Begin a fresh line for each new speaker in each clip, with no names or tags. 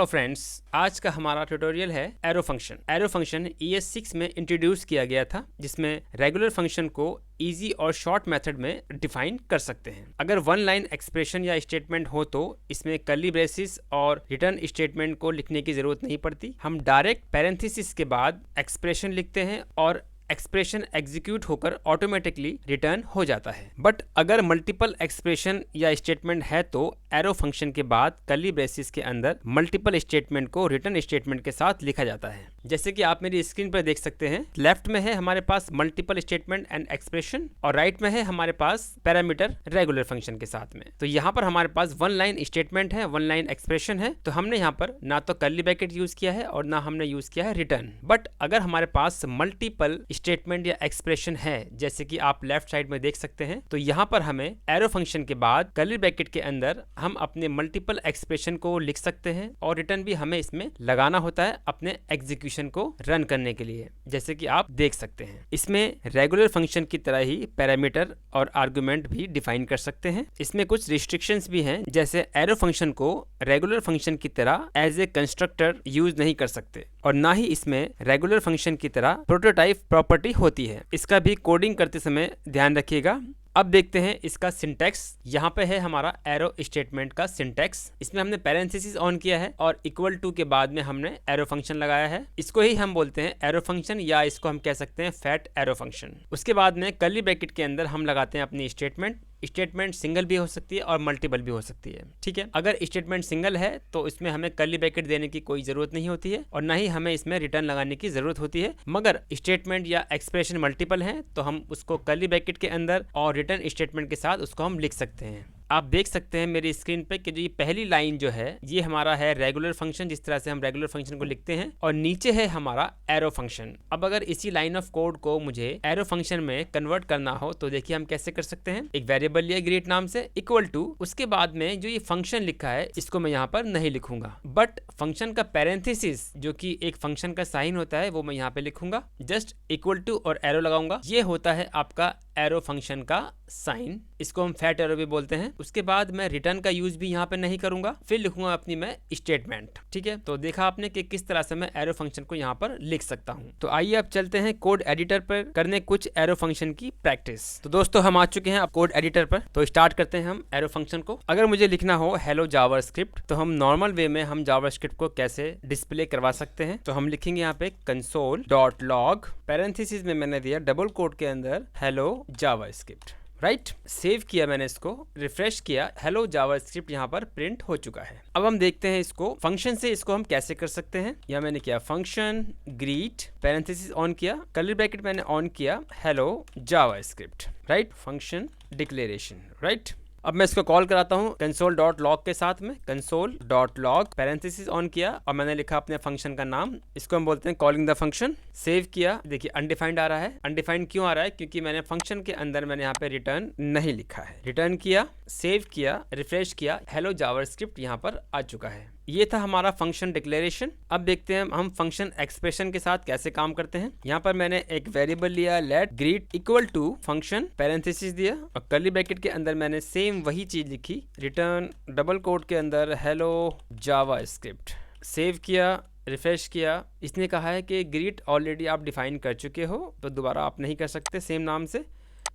Hello friends, आज का हमारा ट्यूटोरियल है arrow function. Arrow function ES6 में इंट्रोड्यूस किया गया था, जिसमें रेगुलर फंक्शन को इजी और शॉर्ट मेथड में डिफाइन कर सकते हैं। अगर वन लाइन एक्सप्रेशन या स्टेटमेंट हो तो इसमें कर्ली ब्रेसेस और रिटर्न स्टेटमेंट को लिखने की जरूरत नहीं पड़ती। हम डायरेक्ट पैरेंथेसिस के बाद एक्सप्रेशन लिखते हैं और एक्सप्रेशन एग्जीक्यूट होकर ऑटोमेटिकली रिटर्न हो जाता है। बट अगर मल्टीपल एक्सप्रेशन या स्टेटमेंट है तो एरो फंक्शन के बाद कर्ली ब्रेसेस के अंदर मल्टीपल स्टेटमेंट को रिटर्न स्टेटमेंट के साथ लिखा जाता है। जैसे कि आप मेरी स्क्रीन पर देख सकते हैं, लेफ्ट में है हमारे पास मल्टीपल स्टेटमेंट एंड एक्सप्रेशन और राइट में है हमारे पास पैरामीटर रेगुलर फंक्शन के साथ में। तो यहाँ पर हमारे पास वन लाइन स्टेटमेंट है, वन लाइन एक्सप्रेशन है, तो हमने यहाँ पर ना तो कर्ली ब्रैकेट यूज किया है और ना हमने यूज किया है रिटर्न। बट अगर हमारे पास मल्टीपल स्टेटमेंट या एक्सप्रेशन है, जैसे कि आप लेफ्ट साइड में देख सकते हैं, तो यहाँ पर हमें एरो फंक्शन के बाद कर्ली ब्रैकेट के अंदर हम अपने मल्टीपल एक्सप्रेशन को लिख सकते हैं और रिटर्न भी हमें इसमें लगाना होता है अपने एग्जीक्यूशन को रन करने के लिए, जैसे कि आप देख सकते हैं। इसमें रेगुलर फंक्शन की तरह ही पैरामीटर और आर्गुमेंट भी डिफाइन कर सकते हैं। इसमें कुछ रिस्ट्रिक्शंस भी हैं, जैसे एरो फंक्शन को रेगुलर फंक्शन की तरह एज ए कंस्ट्रक्टर यूज नहीं कर सकते और ना ही इसमें रेगुलर फंक्शन की तरह प्रोटोटाइप प्रॉपर्टी होती है। इसका भी कोडिंग करते समय ध्यान रखिएगा। अब देखते हैं इसका सिंटैक्स। यहाँ पे है हमारा एरो स्टेटमेंट का सिंटैक्स। इसमें हमने पैरेंथेसिस ऑन किया है और इक्वल टू के बाद में हमने एरो फंक्शन लगाया है। इसको ही हम बोलते हैं एरो फंक्शन, या इसको हम कह सकते हैं फैट एरो फंक्शन। उसके बाद में कर्ली ब्रैकेट के अंदर हम लगाते हैं अपनी स्टेटमेंट। स्टेटमेंट सिंगल भी हो सकती है और मल्टीपल भी हो सकती है, ठीक है। अगर स्टेटमेंट सिंगल है तो इसमें हमें कर्ली ब्रैकेट देने की कोई जरूरत नहीं होती है और ना ही हमें इसमें रिटर्न लगाने की जरूरत होती है। मगर स्टेटमेंट या एक्सप्रेशन मल्टीपल है तो हम उसको कर्ली ब्रैकेट के अंदर और रिटर्न स्टेटमेंट के साथ उसको हम लिख सकते हैं। आप देख सकते हैं मेरी स्क्रीन पे कि जो ये पहली लाइन जो है ये हमारा है रेगुलर फंक्शन, जिस तरह से हम रेगुलर फंक्शन को लिखते हैं, और नीचे है हमारा एरो फंक्शन। अब अगर इसी लाइन ऑफ कोड को मुझे एरो फंक्शन में कन्वर्ट करना हो तो देखिए हम कैसे कर सकते हैं। एक वेरिएबल लिया ग्रीट नाम से, इक्वल टू, उसके बाद में जो ये फंक्शन लिखा है इसको मैं यहाँ पर नहीं लिखूंगा, बट फंक्शन का पैरेंथेसिस जो कि एक फंक्शन का साइन होता है वो मैं यहाँ पे लिखूंगा। जस्ट इक्वल टू और एरो लगाऊंगा। ये होता है आपका एरो फंक्शन का साइन, इसको हम फैट एरो भी बोलते हैं। उसके बाद मैं रिटर्न का यूज भी यहाँ पे नहीं करूंगा, फिर लिखूंगा अपनी मैं स्टेटमेंट, ठीक है। तो देखा आपने कि किस तरह से मैं एरो फंक्शन को यहाँ पर लिख सकता हूँ। तो आइए अब चलते हैं कोड एडिटर पर करने कुछ एरो फंक्शन की प्रैक्टिस। तो दोस्तों हम आ चुके हैं अब कोड एडिटर पर, तो स्टार्ट करते हैं हम एरो फंक्शन को। अगर मुझे लिखना हो हेलो जावास्क्रिप्ट तो हम नॉर्मल वे में हम जावास्क्रिप्ट को कैसे डिस्प्ले करवा सकते हैं, तो हम लिखेंगे यहाँ पे console.log, पैरेंथेसिस में मैंने दिया डबल कोट के अंदर हेलो जावास्क्रिप्ट, राइट। सेव किया मैंने, इसको रिफ्रेश किया, हेलो जावास्क्रिप्ट यहाँ पर प्रिंट हो चुका है। अब हम देखते हैं इसको फंक्शन से इसको हम कैसे कर सकते हैं। यहाँ मैंने किया फंक्शन ग्रीट, पैरेंथेसिस ऑन किया, कर्ली ब्रैकेट मैंने ऑन किया, hello JavaScript, right, function declaration, right. अब मैं इसको कॉल कराता हूँ console.log के साथ में, console.log, पैरेंथेसिस ऑन किया और मैंने लिखा अपने फंक्शन का नाम, इसको हम बोलते हैं कॉलिंग द फंक्शन। सेव किया, देखिए अनडिफाइंड आ रहा है। अनडिफाइंड क्यों आ रहा है? क्योंकि मैंने फंक्शन के अंदर मैंने यहाँ पे रिटर्न नहीं लिखा है। रिटर्न किया, सेव किया, रिफ्रेश किया, हेलो जावास्क्रिप्ट यहाँ पर आ चुका है। ये था हमारा फंक्शन डिक्लेरेशन। अब देखते हैं हम फंक्शन एक्सप्रेशन के साथ कैसे काम करते हैं। यहाँ पर मैंने एक वेरिएबल लिया let greet equal to function, parenthesis दिया और कर्ली ब्रैकेट के अंदर मैंने सेम वही चीज लिखी, रिटर्न डबल कोट के अंदर हेलो जावास्क्रिप्ट। सेव किया, रिफ्रेश किया। इसने कहा है कि ग्रीट ऑलरेडी आप डिफाइन कर चुके हो तो दोबारा आप नहीं कर सकते सेम नाम से,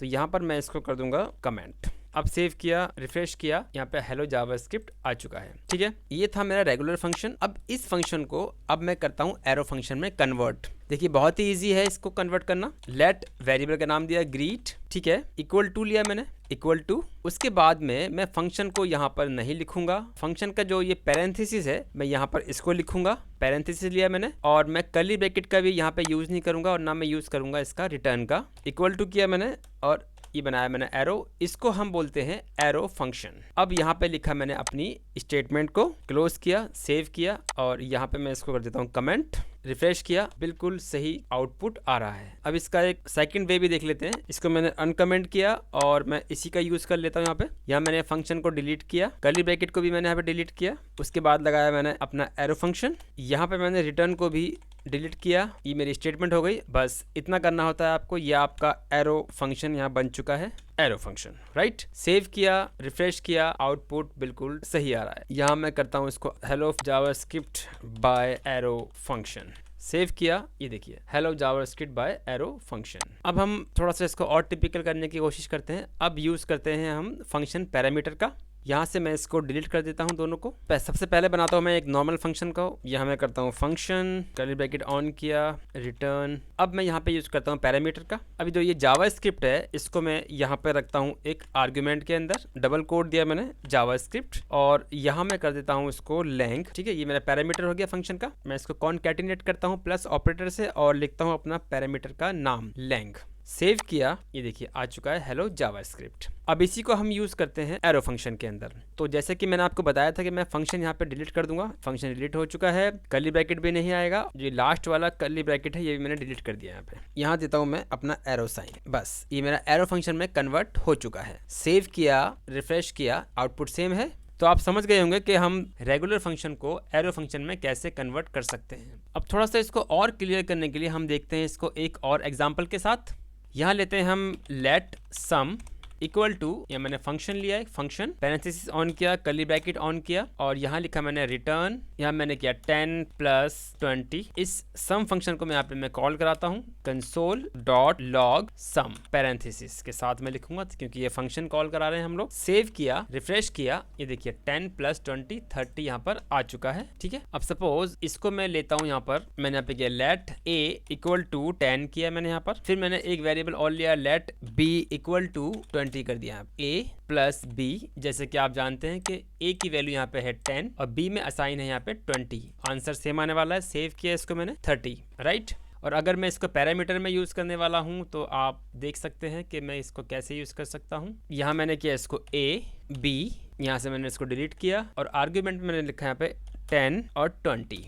तो यहाँ पर मैं इसको कर दूंगा कमेंट। अब सेव किया, रिफ्रेश किया, यहाँ पे हेलो जावास्क्रिप्ट आ चुका है, ठीक है। ये था मेरा रेगुलर फंक्शन। अब इस फंक्शन को अब मैं करता हूँ एरो फंक्शन में कन्वर्ट। देखिए बहुत ही इजी है इसको कन्वर्ट करना। लेट वेरिएबल का नाम दिया ग्रीट, ठीक है, इक्वल टू लिया मैंने, इक्वल टू। उसके बाद में मैं फंक्शन को यहाँ पर नहीं लिखूंगा, फंक्शन का जो ये पैरेंथेसिस है मैं यहाँ पर इसको लिखूंगा, पैरेंथेसिस लिया मैंने, और मैं कर्ली ब्रैकेट का भी यहाँ पे यूज नहीं करूंगा और ना मैं यूज करूंगा इसका रिटर्न का। इक्वल टू किया मैंने और ये बनाया मैंने एरो, इसको हम बोलते हैं एरो फंक्शन। अब यहाँ पे लिखा मैंने अपनी स्टेटमेंट को, क्लोज किया, सेव किया और यहाँ पे मैं इसको कर देता हूँ कमेंट। रिफ्रेश किया, बिल्कुल सही आउटपुट आ रहा है। अब इसका एक सेकंड वे भी देख लेते हैं। इसको मैंने अनकमेंट किया और मैं इसी का यूज कर लेता हूँ। यहाँ पे मैंने फंक्शन को डिलीट किया, कर्ली ब्रैकेट को भी मैंने यहाँ पे डिलीट किया, उसके बाद लगाया मैंने अपना एरो फंक्शन। यहाँ पे मैंने रिटर्न को भी डिलीट किया, ये मेरी स्टेटमेंट हो गई। बस इतना करना होता है आपको। ये आपका एरो फंक्शन यहाँ बन चुका है। Arrow function, right. सेव किया, रिफ्रेश किया, आउटपुट बिल्कुल सही आ रहा है। यहाँ मैं करता हूँ इसको hello JavaScript by arrow function. Save किया, ये देखिए hello JavaScript by arrow function. अब हम थोड़ा सा इसको और टिपिकल करने की कोशिश करते हैं। अब यूज़ करते हैं हम फंक्शन पैरामीटर का। यहाँ से मैं इसको डिलीट कर देता हूँ दोनों को। सबसे पहले बनाता हूँ मैं एक नॉर्मल फंक्शन को। यहाँ मैं करता हूँ फंक्शन, कर्ली ब्रैकेट ऑन किया, रिटर्न। अब मैं यहाँ पे यूज़ करता हूँ पैरामीटर का। अभी जो ये जावास्क्रिप्ट है इसको मैं यहाँ पे रखता हूँ एक आर्गुमेंट के अंदर, डबल कोट दिया मैंने जावास्क्रिप्ट, और यहाँ मैं कर देता हूँ इसको लेंग। ठीक है, ये मेरा पैरामीटर हो गया फंक्शन का। मैं इसको कॉनकैटिनेट करता हूँ प्लस ऑपरेटर से और लिखता हूँ अपना पैरामीटर का नाम लेंग। सेव किया, ये देखिए आ चुका है हेलो जावास्क्रिप्ट। अब इसी को हम यूज़ करते हैं एरो फंक्शन के अंदर। तो जैसे कि मैंने आपको बताया था कि मैं फंक्शन यहाँ पे डिलीट कर दूंगा। फंक्शन डिलीट हो चुका है, कर्ली ब्रैकेट भी नहीं आएगा। जो लास्ट वाला कर्ली ब्रैकेट है ये भी मैंने डिलीट कर दिया। यहाँ देता हूँ मैं अपना एरो साइन। बस ये मेरा एरो फंक्शन में कन्वर्ट हो चुका है। सेव किया, रिफ्रेश किया, आउटपुट सेम है। तो आप समझ गए होंगे कि हम रेगुलर फंक्शन को एरो फंक्शन में कैसे कन्वर्ट कर सकते हैं। अब थोड़ा सा इसको और क्लियर करने के लिए हम देखते हैं इसको एक और एग्जाम्पल के साथ। यहाँ लेते हैं हम लेट सम इक्वल टू, या मैंने फंक्शन लिया है, फंक्शन पैरेंथेसिस ऑन किया, कर्ली ब्रैकेट ऑन किया, और यहाँ लिखा मैंने रिटर्न। यहाँ मैंने किया 10 + 20। इस सम फंक्शन को मैं यहाँ पे मैं कॉल कराता हूँ console.log sum पैरेंथेसिस के साथ मैं लिखूंगा क्योंकि ये फंक्शन कॉल करा रहे हैं हम लोग। सेव किया, रिफ्रेश किया, ये देखिए 10 + 20 30 यहाँ पर आ चुका है। ठीक है, अब सपोज इसको मैं लेता हूँ यहाँ पर, मैंने यहाँ पे किया लेट a इक्वल टू 10 किया मैंने यहाँ पर। फिर मैंने एक वेरिएबल और लिया लेट b इक्वल टू 20 कर दिया। a + b, जैसे कि आप जानते हैं कि a की वैल्यू यहाँ पे है 10 और b में असाइन है यहाँ पे 20। आंसर सेम आने वाला है। सेव किया इसको मैंने 30, राइट। और अगर मैं इसको पैरामीटर में यूज़ करने वाला हूँ तो आप देख सकते हैं कि मैं इसको कैसे यूज़ कर सकता हूँ। यहाँ मैंने किया इसको a b, यहाँ से मैंने इसको डिलीट किया और आर्ग्यूमेंट मैंने लिखा यहाँ पे 10 और 20,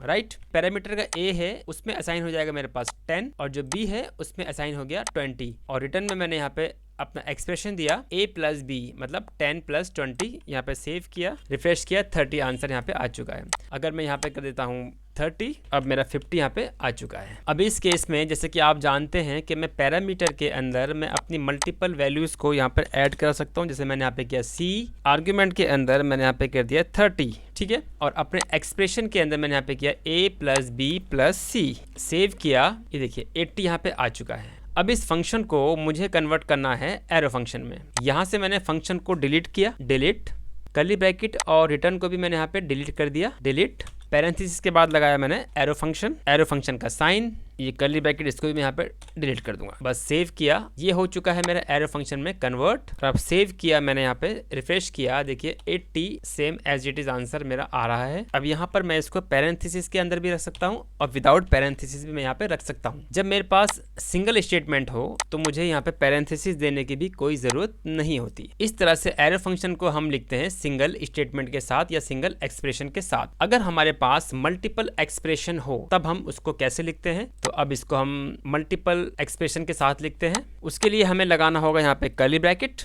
राइट। पैरामीटर का a है उसमें असाइन हो जाएगा मेरे पास 10 और जो b है उसमें असाइन हो गया 20। और रिटर्न में मैंने यहाँ पे अपना एक्सप्रेशन दिया a + b मतलब 10 + 20। यहाँ पे सेव किया, रिफ्रेश किया, 30 आंसर यहाँ पे आ चुका है। अगर मैं यहाँ पे कर देता हूँ 30, अब मेरा 50 यहाँ पे आ चुका है। अब इस केस में जैसे कि आप जानते हैं कि मैं पैरामीटर के अंदर मैं अपनी मल्टीपल वैल्यूज़ को यहाँ पर ऐड कर सकता हूँ। जैसे मैंने यहाँ पे किया c, आर्ग्यूमेंट के अंदर मैंने यहाँ पे कर दिया 30, ठीक है। और अपने एक्सप्रेशन के अंदर मैंने यहाँ पे किया a + b + c। सेव किया, ये देखिए 80 यहाँ पे आ चुका है। अब इस फंक्शन को मुझे कन्वर्ट करना है एरो फंक्शन में। यहाँ से मैंने फंक्शन को डिलीट किया, डिलीट, कर्ली ब्रैकेट और रिटर्न को भी मैंने यहाँ पे डिलीट कर दिया, डिलीट। पैरेंथेसिस के बाद लगाया मैंने एरो फंक्शन का साइन, ये कर्ली ब्रैकेट इसको भी मैं यहाँ पे डिलीट कर दूंगा। बस सेव किया, ये हो चुका है मेरा एरो फंक्शन में कन्वर्ट। और अब सेव किया मैंने यहाँ पे, रिफ्रेश किया, देखिए 80 same as it is answer मेरा आ रहा है। अब यहाँ पर मैं इसको पैरेंथेसिस के अंदर भी रख सकता हूँ और विदाउट पैरेंथेसिस भी मैं यहाँ पे रख सकता हूँ। जब मेरे पास सिंगल स्टेटमेंट हो तो मुझे यहाँ पे पैरेंथेसिस देने की भी कोई जरूरत नहीं होती। इस तरह से एरो फंक्शन को हम लिखते हैं सिंगल स्टेटमेंट के साथ या सिंगल एक्सप्रेशन के साथ। अगर हमारे पास मल्टीपल एक्सप्रेशन हो तब हम उसको कैसे लिखते हैं, तो अब इसको हम मल्टीपल एक्सप्रेशन के साथ लिखते हैं। उसके लिए हमें लगाना होगा यहाँ पे कर्ली ब्रैकेट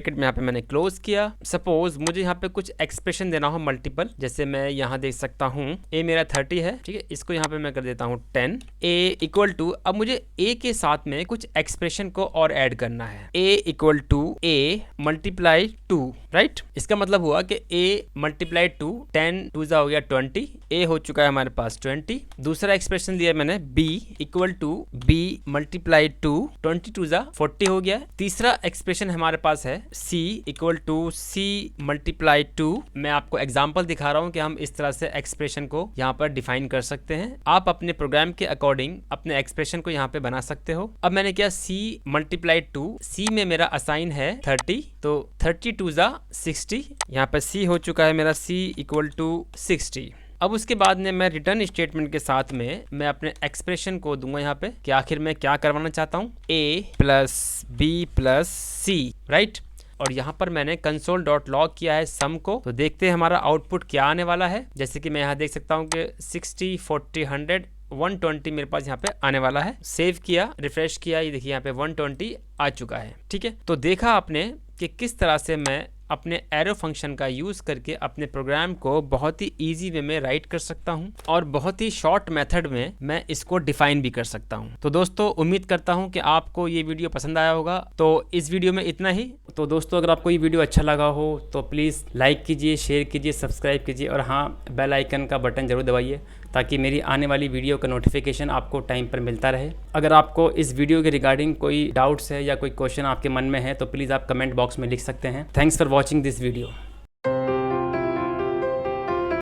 में यहाँ पे मैंने क्लोज किया। सपोज मुझे यहाँ पे कुछ एक्सप्रेशन देना हो मल्टीपल, जैसे मैं यहाँ देख सकता हूँ a मेरा 30 है, ठीक है। इसको यहाँ पे मैं कर देता हूँ 10 a इक्वल टू, अब मुझे a के साथ में कुछ एक्सप्रेशन को और ऐड करना है। a equal to a × 2, right. इसका मतलब हुआ कि a × 2, 10 2 हो गया 20, a हो चुका है हमारे पास 20। दूसरा एक्सप्रेशन दिया मैंने b इक्वल टू b × 2, 20 2 40 हो गया। तीसरा एक्सप्रेशन हमारे पास है c इक्वल टू c × 2। मैं आपको एग्जांपल दिखा रहा हूं कि हम इस तरह से एक्सप्रेशन को यहां पर डिफाइन कर सकते हैं। आप अपने प्रोग्राम के अकॉर्डिंग अपने एक्सप्रेशन को यहां पे बना सकते हो। अब मैंने किया c × 2, c में मेरा असाइन है 30, तो 30 2 60, यहाँ पर c हो चुका है मेरा c इक्वल टू 60। अब उसके बाद में मैं रिटर्न स्टेटमेंट के साथ में मैं अपने एक्सप्रेशन को दूंगा यहाँ पे कि आखिर मैं क्या करवाना चाहता हूँ, a + b + c, राइट। और यहाँ पर मैंने console.log किया है सम को, तो देखते हैं हमारा आउटपुट क्या आने वाला है। जैसे कि मैं यहाँ देख सकता हूँ कि 60 40 100 120 मेरे पास यहाँ पे आने वाला है। सेव किया, रिफ्रेश किया, ये देखिए यहाँ पे 120 आ चुका है, ठीक है। तो देखा आपने कि किस तरह से मैं अपने एरो फंक्शन का यूज़ करके अपने प्रोग्राम को बहुत ही ईजी वे में राइट कर सकता हूँ और बहुत ही शॉर्ट मेथड में मैं इसको डिफाइन भी कर सकता हूँ। तो दोस्तों उम्मीद करता हूँ कि आपको ये वीडियो पसंद आया होगा। तो इस वीडियो में इतना ही। तो दोस्तों अगर आपको ये वीडियो अच्छा लगा हो तो प्लीज़ लाइक कीजिए, शेयर कीजिए, सब्सक्राइब कीजिए और हाँ, बेल आइकन का बटन ज़रूर दबाइए ताकि मेरी आने वाली वीडियो का नोटिफिकेशन आपको टाइम पर मिलता रहे। अगर आपको इस वीडियो के रिगार्डिंग कोई डाउट्स है या कोई क्वेश्चन आपके मन में है तो प्लीज़ आप कमेंट बॉक्स में लिख सकते हैं। Thanks for watching this video.